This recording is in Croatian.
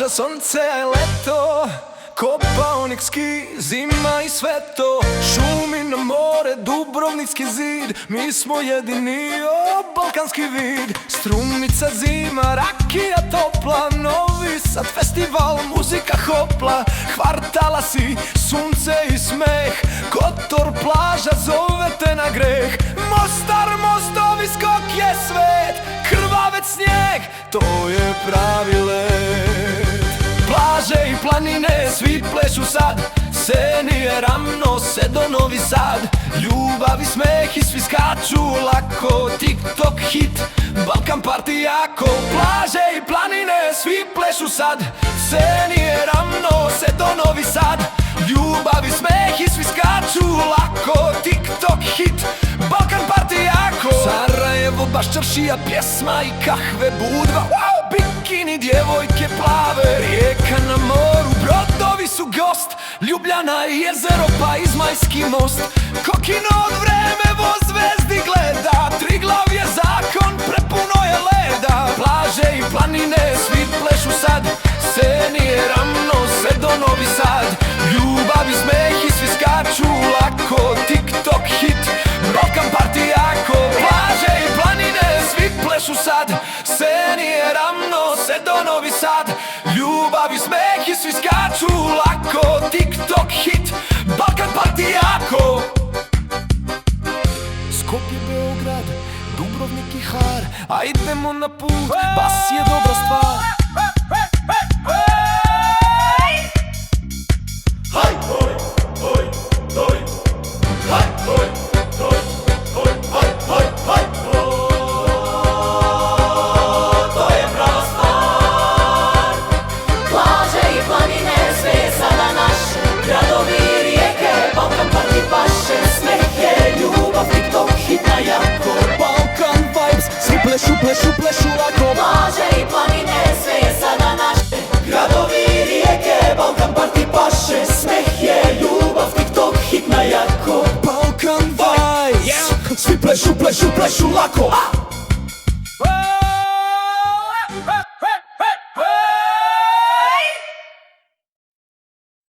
plaža, sonce je leto, Kopaonik ski, zima i sve to. Šumi na more, Dubrovnikski zid, mi smo jedini, balkanski vid. Strumica, zima, rakija topla, Novi Sad festival, muzika hopla. Hvar, talasi, sunce i smeh, Kotor, plaža, zove te na greh. Mostar, mostovi, skok je svet, krvavec, snijeg, to je pravi let. Plaže i planine, svi plešu sad, Senije, Ravno, Sedo, Novi Sad. Ljubav i smeh i svi skaču lako, TikTok hit, Balkan party jako. Plaže i planine, svi plešu sad, Senije, Ravno, Sedo, Novi Sad. Ljubav i smeh i svi skaču lako, TikTok hit, Balkan party jako. Sarajevo, baš čaršija, pjesma i kahve, Budva, wow, bikini, djevojke plave. Rijeka na moru, brodovi su gost, Ljubljana i jezero pa Izmajski most. Kokino od vreme vo zvezdi gleda, Triglav je zakon, prepuno je leda. Plaže i planine, svi plešu sad, Senije, Ravno, Sedo, Novi Sad. Ljubav i smeh i svi skaču lako, TikTok hit, Balkan party jako. Plaže i planine, svi plešu sad, Senije, Ravno, Sedo, Novi Sad. Ljubav i smeh i svi skaču lako, TikTok hit, Balkan party jako. Skopje, Beograd, Dubrovnik i Hvar, a idemo na put, bas je dobra stvar. Plešu lako, plaže i planine, sve je sada naše. Gradovi i rijeke, Balkan party paše. Smeh je ljubav, TikTok hit na jako. Balkan vibes, Svi plešu lako.